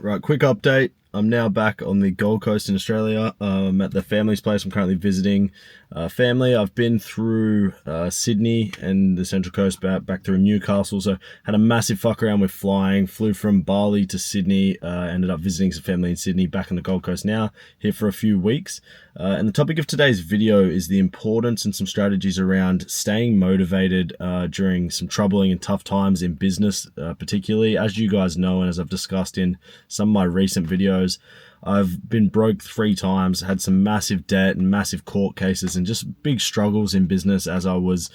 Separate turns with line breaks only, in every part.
Right, quick update. I'm now back on the Gold Coast in Australia. I'm at the family's place. I'm currently visiting family. I've been through Sydney and the Central Coast, back through Newcastle. So had a massive fuck around with flying. Flew from Bali to Sydney. Ended up visiting some family in Sydney. Back on the Gold Coast now, here for a few weeks. And the topic of today's video is the importance and some strategies around staying motivated during some troubling and tough times in business, particularly. As you guys know, and as I've discussed in some of my recent videos, I've been broke 3 times, had some massive debt and massive court cases and just big struggles in business as I was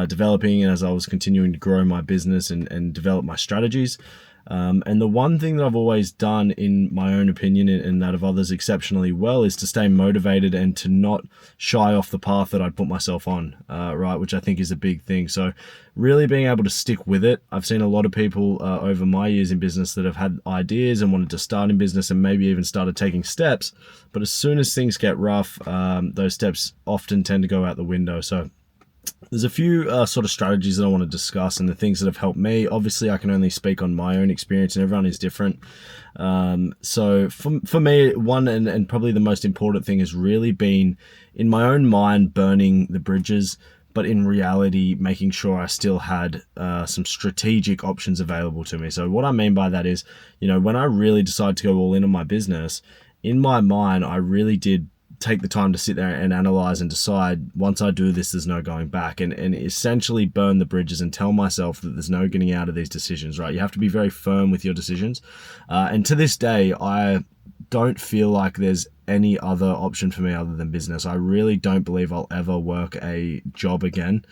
developing and as I was continuing to grow my business and develop my strategies. And the one thing that I've always done, in my own opinion and that of others exceptionally well, is to stay motivated and to not shy off the path that I'd put myself on, right, which I think is a big thing. So really being able to stick with it. I've seen a lot of people over my years in business that have had ideas and wanted to start in business and maybe even started taking steps. But as soon as things get rough, those steps often tend to go out the window. So there's a few sort of strategies that I want to discuss and the things that have helped me. Obviously, I can only speak on my own experience and everyone is different. So for me, one and probably the most important thing has really been, in my own mind, burning the bridges, but in reality, making sure I still had some strategic options available to me. So what I mean by that is, when I really decided to go all in on my business, in my mind, I really did take the time to sit there and analyze and decide, once I do this, there's no going back, and essentially burn the bridges and tell myself that there's no getting out of these decisions, right? You have to be very firm with your decisions. And to this day, I don't feel like there's any other option for me other than business. I really don't believe I'll ever work a job again.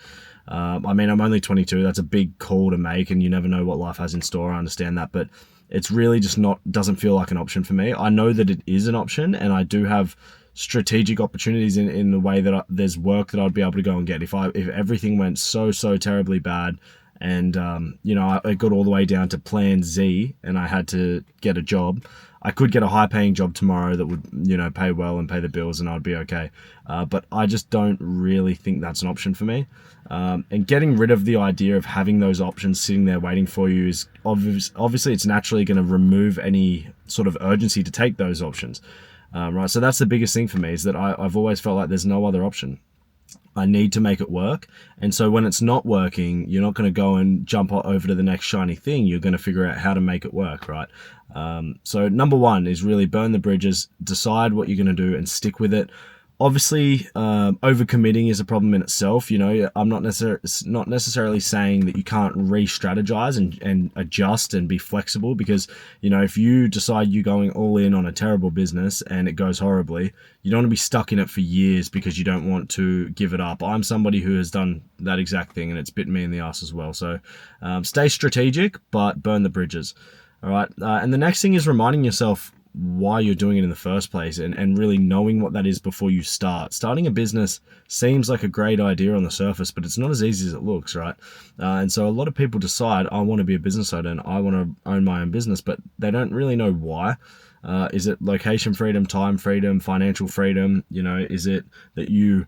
I mean, I'm only 22. That's a big call to make, and you never know what life has in store. I understand that, but it's really just doesn't feel like an option for me. I know that it is an option, and I do have strategic opportunities in the way that there's work that I'd be able to go and get if everything went so terribly bad, and I got all the way down to plan Z and I had to get a job. I could get a high paying job tomorrow that would pay well and pay the bills, and I'd be okay, but I just don't really think that's an option for me. And getting rid of the idea of having those options sitting there waiting for you is obviously it's naturally going to remove any sort of urgency to take those options. Right, so that's the biggest thing for me, is that I've always felt like there's no other option. I need to make it work. And so when it's not working, you're not going to go and jump over to the next shiny thing. You're going to figure out how to make it work, right? So number one is really burn the bridges, decide what you're going to do and stick with it. Obviously, overcommitting is a problem in itself. I'm not necessarily saying that you can't re-strategize and adjust and be flexible, because, if you decide you're going all in on a terrible business and it goes horribly, you don't want to be stuck in it for years because you don't want to give it up. I'm somebody who has done that exact thing, and it's bitten me in the ass as well. So stay strategic, but burn the bridges. All right. And the next thing is reminding yourself why you're doing it in the first place, and really knowing what that is before you start. Starting a business seems like a great idea on the surface, but it's not as easy as it looks, right? And so a lot of people decide, I want to be a business owner and I want to own my own business, but they don't really know why. Is it location freedom, time freedom, financial freedom? Is it that you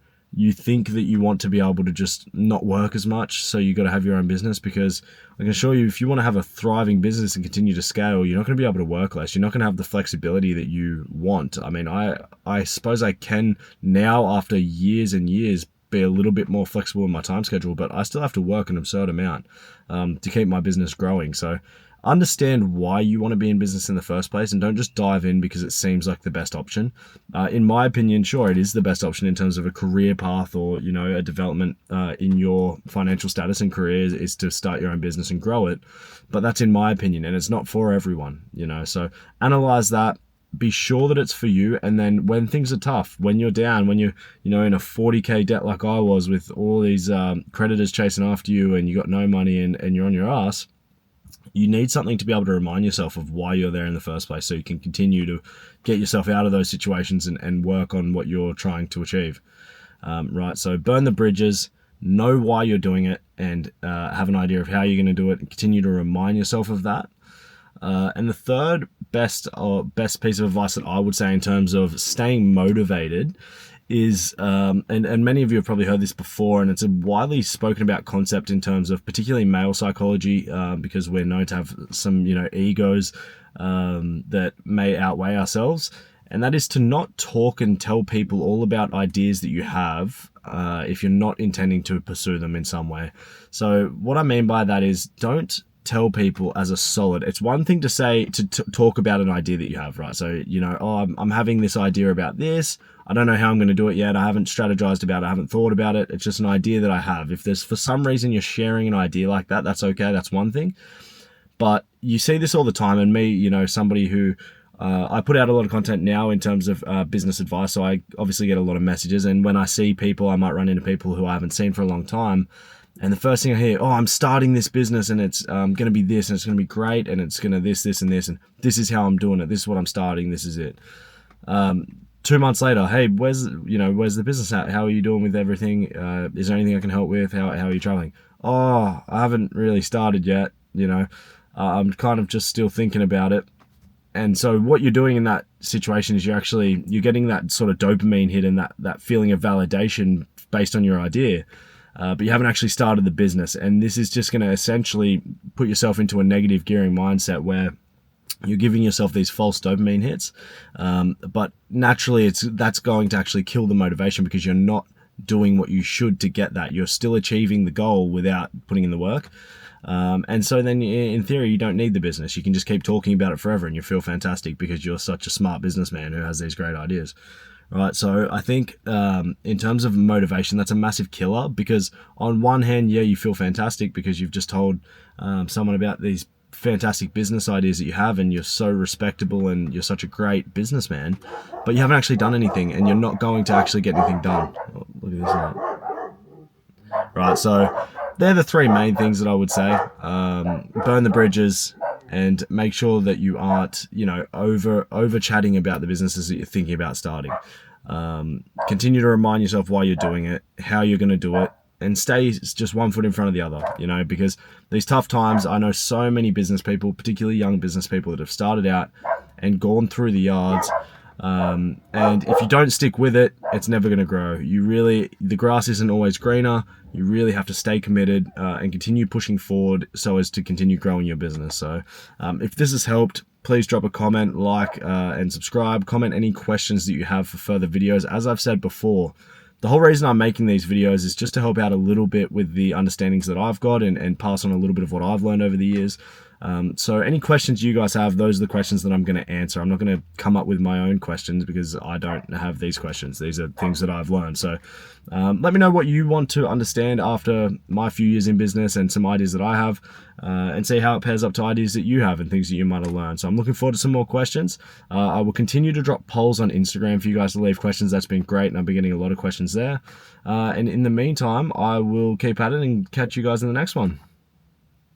think that you want to be able to just not work as much, so you got to have your own business? Because I can assure you, if you want to have a thriving business and continue to scale, you're not going to be able to work less. You're not going to have the flexibility that you want. I mean, I suppose I can now, after years and years, be a little bit more flexible in my time schedule, but I still have to work an absurd amount to keep my business growing. So understand why you want to be in business in the first place, and don't just dive in because it seems like the best option. In my opinion, sure, it is the best option in terms of a career path, or a development in your financial status and career is to start your own business and grow it. But that's in my opinion, and it's not for everyone. So analyze that. Be sure that it's for you, and then when things are tough, when you're down, when you're in a 40k debt like I was, with all these creditors chasing after you and you got no money and you're on your ass, you need something to be able to remind yourself of why you're there in the first place, so you can continue to get yourself out of those situations and work on what you're trying to achieve. Right, so burn the bridges, know why you're doing it, and have an idea of how you're going to do it, and continue to remind yourself of that. And the third best piece of advice that I would say in terms of staying motivated is, and many of you have probably heard this before, and it's a widely spoken about concept in terms of particularly male psychology, because we're known to have some, egos that may outweigh ourselves. And that is to not talk and tell people all about ideas that you have if you're not intending to pursue them in some way. So what I mean by that is, don't tell people as a solid. It's one thing to say, to talk about an idea that you have, right? So, oh, I'm having this idea about this. I don't know how I'm going to do it yet. I haven't strategized about it. I haven't thought about it. It's just an idea that I have. If there's for some reason you're sharing an idea like that, that's okay. That's one thing. But you see this all the time. And me, somebody who I put out a lot of content now in terms of business advice. So I obviously get a lot of messages. And when I see people, I might run into people who I haven't seen for a long time. And the first thing I hear, oh, I'm starting this business and it's going to be this and it's going to be great and it's going to this, and this, and this is how I'm doing it. This is what I'm starting. This is it. 2 months later, hey, where's the business at? How are you doing with everything? Is there anything I can help with? How are you traveling? Oh, I haven't really started yet. I'm kind of just still thinking about it. And so what you're doing in that situation is you're getting that sort of dopamine hit and that feeling of validation based on your idea. But you haven't actually started the business. And this is just going to essentially put yourself into a negative gearing mindset where you're giving yourself these false dopamine hits. But naturally, that's going to actually kill the motivation because you're not doing what you should to get that. You're still achieving the goal without putting in the work. And so then in theory, you don't need the business. You can just keep talking about it forever and you feel fantastic because you're such a smart businessman who has these great ideas. Right, so I think in terms of motivation, that's a massive killer because on one hand, yeah, you feel fantastic because you've just told someone about these fantastic business ideas that you have and you're so respectable and you're such a great businessman, but you haven't actually done anything and you're not going to actually get anything done. Oh, look at this. Right, so they're the three main things that I would say. Burn the bridges and make sure that you aren't, over chatting about the businesses that you're thinking about starting. Continue to remind yourself why you're doing it, how you're going to do it, and stay just 1 foot in front of the other, because these tough times, I know so many business people, particularly young business people that have started out and gone through the yards. And if you don't stick with it, it's never going to grow. The grass isn't always greener. You really have to stay committed and continue pushing forward so as to continue growing your business. So if this has helped, please drop a comment, like, and subscribe. Comment any questions that you have for further videos. As I've said before, the whole reason I'm making these videos is just to help out a little bit with the understandings that I've got and pass on a little bit of what I've learned over the years. So any questions you guys have, those are the questions that I'm going to answer. I'm not going to come up with my own questions because I don't have these questions. These are things that I've learned. So let me know what you want to understand after my few years in business and some ideas that I have, and see how it pairs up to ideas that you have and things that you might have learned. So I'm looking forward to some more questions. I will continue to drop polls on Instagram for you guys to leave questions. That's been great, and I've been getting a lot of questions there. And in the meantime, I will keep at it and catch you guys in the next one.